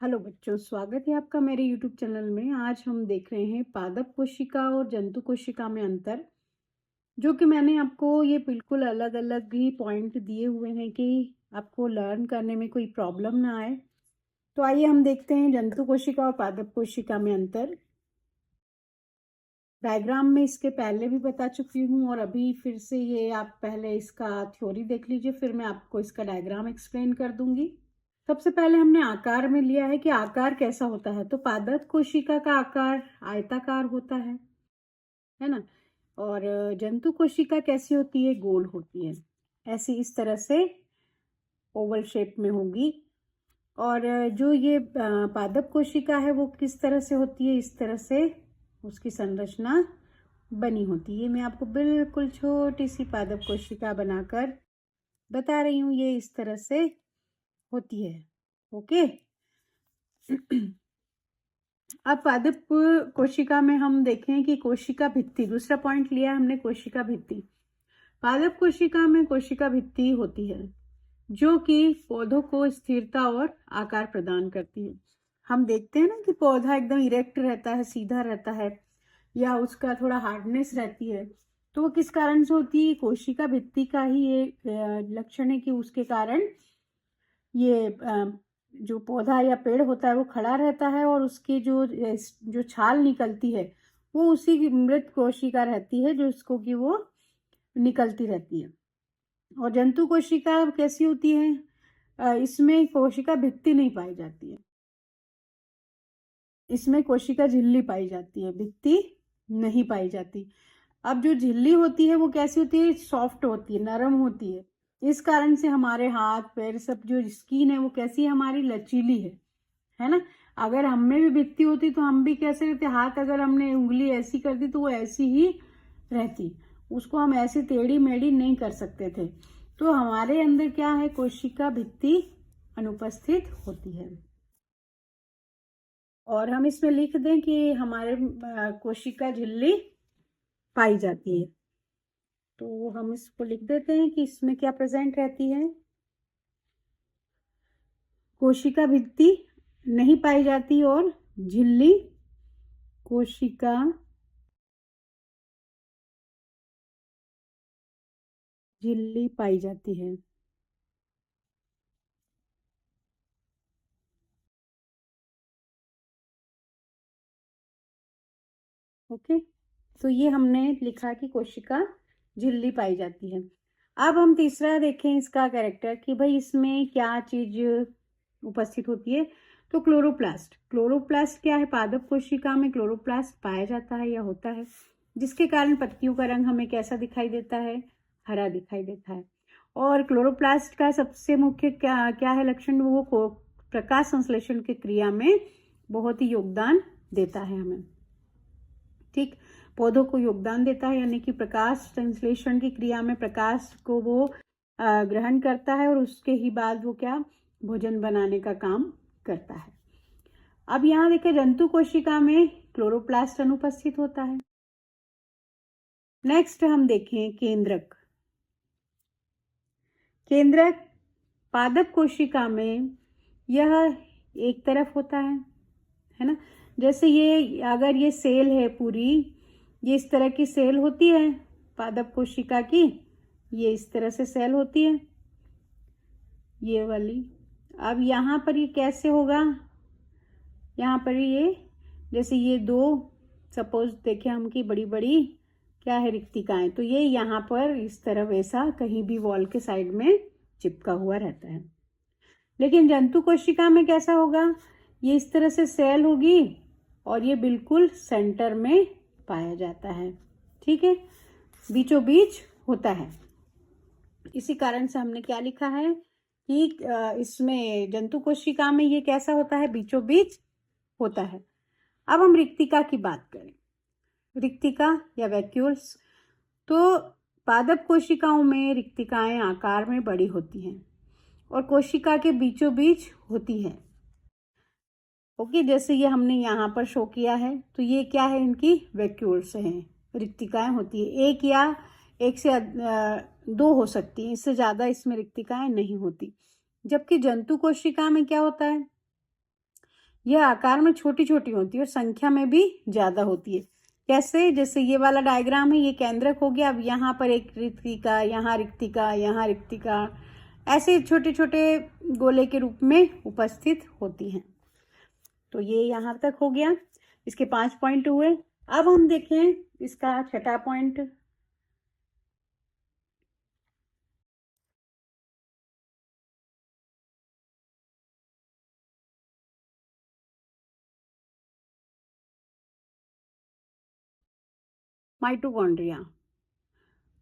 Hello बच्चों, स्वागत है आपका मेरे यूट्यूब चैनल में। आज हम देख रहे हैं पादप कोशिका और जंतु कोशिका में अंतर, जो कि मैंने आपको ये बिल्कुल अलग अलग ही पॉइंट दिए हुए हैं कि आपको लर्न करने में कोई प्रॉब्लम ना आए। तो आइए हम देखते हैं जंतु कोशिका और पादप कोशिका में अंतर। डायग्राम में इसके पहले भी बता चुकी हूँ और अभी फिर से ये आप पहले इसका थ्योरी देख लीजिए, फिर मैं आपको इसका डायग्राम एक्सप्लेन कर दूंगी। सबसे पहले हमने आकार में लिया है कि आकार कैसा होता है। तो पादप कोशिका का आकार आयताकार होता है ना। और जंतु कोशिका कैसी होती है? गोल होती है, ऐसी इस तरह से ओवल शेप में होगी। और जो ये पादप कोशिका है वो किस तरह से होती है? इस तरह से उसकी संरचना बनी होती है। मैं आपको बिल्कुल छोटी सी पादप कोशिका बनाकर बता रही हूँ, ये इस तरह से होती है। ओके। अब पादप कोशिका में हम देखें कि कोशिका भित्ति, दूसरा पॉइंट लिया हमने कोशिका भित्ति। पादप कोशिका में कोशिका भित्ति होती है जो कि पौधों को स्थिरता और आकार प्रदान करती है। हम देखते हैं ना कि पौधा एकदम इरेक्ट रहता है, सीधा रहता है, या उसका थोड़ा हार्डनेस रहती है। तो वो किस कारण से होती है? कोशिका भित्ति का ही एक लक्षण है कि उसके कारण ये जो पौधा या पेड़ होता है वो खड़ा रहता है और उसकी जो छाल निकलती है वो उसी की मृत कोशिका रहती है, जो उसको कि वो निकलती रहती है। और जंतु कोशिका कैसी होती है? इसमें कोशिका भित्ति नहीं पाई जाती है, इसमें कोशिका झिल्ली पाई जाती है, भित्ति नहीं पाई जाती। अब जो झिल्ली होती है वो कैसी होती है? सॉफ्ट होती है, नरम होती है। इस कारण से हमारे हाथ पैर सब जो स्किन है वो कैसी है? हमारी लचीली है ना। अगर हम में भी भित्ति होती तो हम भी कैसे रहते? हाथ अगर हमने उंगली ऐसी कर दी तो वो ऐसी ही रहती, उसको हम ऐसे टेढ़ी मेढ़ी नहीं कर सकते थे। तो हमारे अंदर क्या है? कोशिका भित्ति अनुपस्थित होती है। और हम इसमें लिख दें कि हमारे कोशिका झिल्ली पाई जाती है। तो हम इसको लिख देते हैं कि इसमें क्या प्रेजेंट रहती है? कोशिका भित्ति नहीं पाई जाती और झिल्ली, कोशिका झिल्ली पाई जाती है। ओके, तो ये हमने लिखा कि कोशिका झिल्ली पाई जाती है। अब हम तीसरा देखें इसका कैरेक्टर कि भाई इसमें क्या चीज उपस्थित होती है। तो क्लोरोप्लास्ट, क्लोरोप्लास्ट क्या है? पादप कोशिका में क्लोरोप्लास्ट पाया जाता है या होता है, जिसके कारण पत्तियों का रंग हमें कैसा दिखाई देता है? हरा दिखाई देता है। और क्लोरोप्लास्ट का सबसे मुख्य क्या क्या है लक्षण? वो प्रकाश संश्लेषण की क्रिया में बहुत ही योगदान देता है हमें। ठीक, पौधों को योगदान देता है, यानी कि प्रकाश संश्लेषण की क्रिया में प्रकाश को वो ग्रहण करता है और उसके ही बाद वो क्या? भोजन बनाने का काम करता है। अब यहाँ देखें जंतु कोशिका में क्लोरोप्लास्ट अनुपस्थित होता है। नेक्स्ट हम देखें केंद्रक। केंद्रक पादप कोशिका में यह एक तरफ होता है ना। जैसे ये अगर ये सेल है पूरी, ये इस तरह की सेल होती है पादप कोशिका की, ये इस तरह से सेल होती है ये वाली। अब यहाँ पर ये कैसे होगा? यहाँ पर ये जैसे ये दो सपोज देखें हम कि बड़ी बड़ी क्या है? रिक्तिकाएं, तो ये यहाँ पर इस तरह वैसा कहीं भी वॉल के साइड में चिपका हुआ रहता है। लेकिन जंतु कोशिका में कैसा होगा? ये इस तरह से सेल होगी और ये बिल्कुल सेंटर में पाया जाता है। ठीक है, बीचों बीच होता है। इसी कारण से हमने क्या लिखा है कि इसमें जंतु कोशिका में ये कैसा होता है? बीचों बीच होता है। अब हम रिक्तिका की बात करें, रिक्तिका या वैक्यूल्स। तो पादप कोशिकाओं में रिक्तिकाएं आकार में बड़ी होती हैं और कोशिका के बीचों बीच होती है। ओके, जैसे ये हमने यहाँ पर शो किया है, तो ये क्या है? इनकी वैक्यूल्स हैं, रिक्तिकाएं होती है। एक या एक से दो हो सकती हैं, इससे ज़्यादा इसमें रिक्तिकाएं नहीं होती। जबकि जंतु कोशिका में क्या होता है? यह आकार में छोटी छोटी होती है और संख्या में भी ज़्यादा होती है। कैसे? जैसे ये वाला डायग्राम है, ये केंद्रक हो गया। अब यहाँ पर एक रिक्तिका, यहाँ रिक्तिका, यहाँ रिक्तिका, ऐसे छोटे छोटे गोले के रूप में उपस्थित होती हैं। तो ये यहाँ तक हो गया, इसके 5 पॉइंट हुए। अब हम देखें इसका छठा पॉइंट। माइटोकॉन्ड्रिया।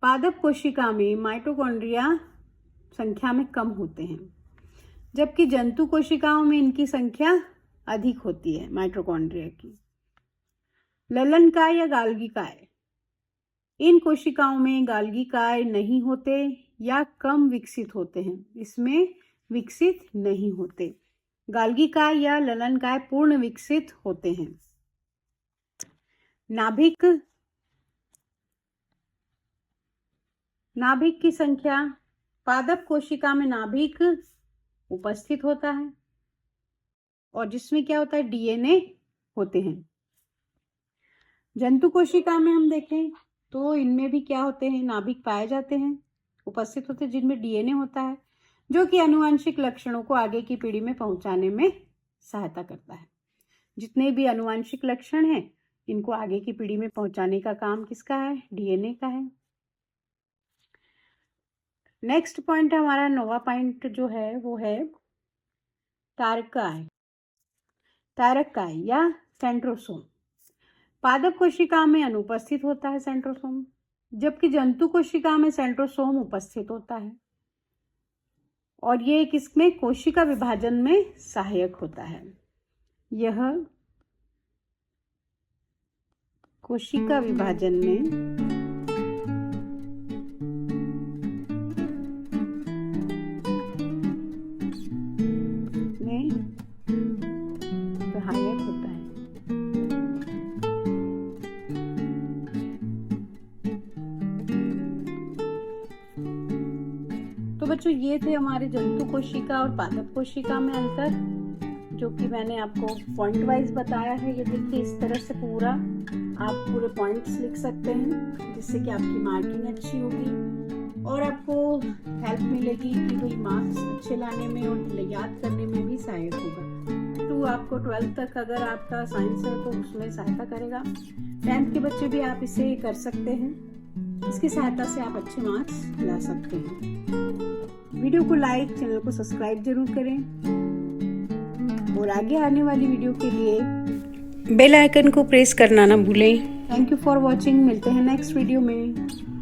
पादप कोशिका में माइटोकॉन्ड्रिया संख्या में कम होते हैं, जबकि जंतु कोशिकाओं में इनकी संख्या अधिक होती है माइटोकॉन्ड्रिया की। ललनकाय या गाल्गी काय, इन कोशिकाओं में गाल्गी काय नहीं होते या कम विकसित होते हैं, इसमें विकसित नहीं होते। गाल्गी काय या ललनकाय पूर्ण विकसित होते हैं। नाभिक। नाभिक की संख्या, पादप कोशिका में नाभिक उपस्थित होता है और जिसमें क्या होता है, डीएनए होते हैं। जंतु कोशिका में हम देखें तो इनमें भी क्या होते हैं, नाभिक पाए जाते हैं, उपस्थित होते हैं, जिनमें डीएनए होता है, जो कि आनुवंशिक लक्षणों को आगे की पीढ़ी में पहुंचाने में सहायता करता है। जितने भी आनुवंशिक लक्षण हैं, इनको आगे की पीढ़ी में पहुंचाने का काम किसका है, डीएनए का है। नेक्स्ट पॉइंट हमारा 9वां पॉइंट जो है वो है तारकाय। तारकाय या सेंट्रोसोम। पादप कोशिका में अनुपस्थित होता है सेंट्रोसोम, जबकि जंतु कोशिका में सेंट्रोसोम उपस्थित होता है और ये किसमें, कोशिका विभाजन में सहायक होता है। यह कोशिका विभाजन में सहायक होता है। तो बच्चों ये थे हमारे जंतु कोशिका और पादप कोशिका में अंतर, जो कि मैंने आपको पॉइंट वाइज बताया है। ये देखिए, इस तरह से पूरा आप पूरे पॉइंट्स लिख सकते हैं, जिससे कि आपकी मार्किंग अच्छी होगी और आपको हेल्प मिलेगी कि भाई मार्क्स अच्छे लाने में और याद करने में भी सहायक होगा। तो आपको 12th तक अगर आपका साइंस है तो उसमें सहायता करेगा। 10th के बच्चे भी आप इसे कर सकते हैं, इसकी सहायता से आप अच्छे मार्क्स ला सकते हैं। वीडियो को लाइक, चैनल को सब्सक्राइब जरूर करें और आगे आने वाली वीडियो के लिए बेल आइकन को प्रेस करना ना भूलें। Thank you for watching. मिलते हैं नेक्स्ट वीडियो में।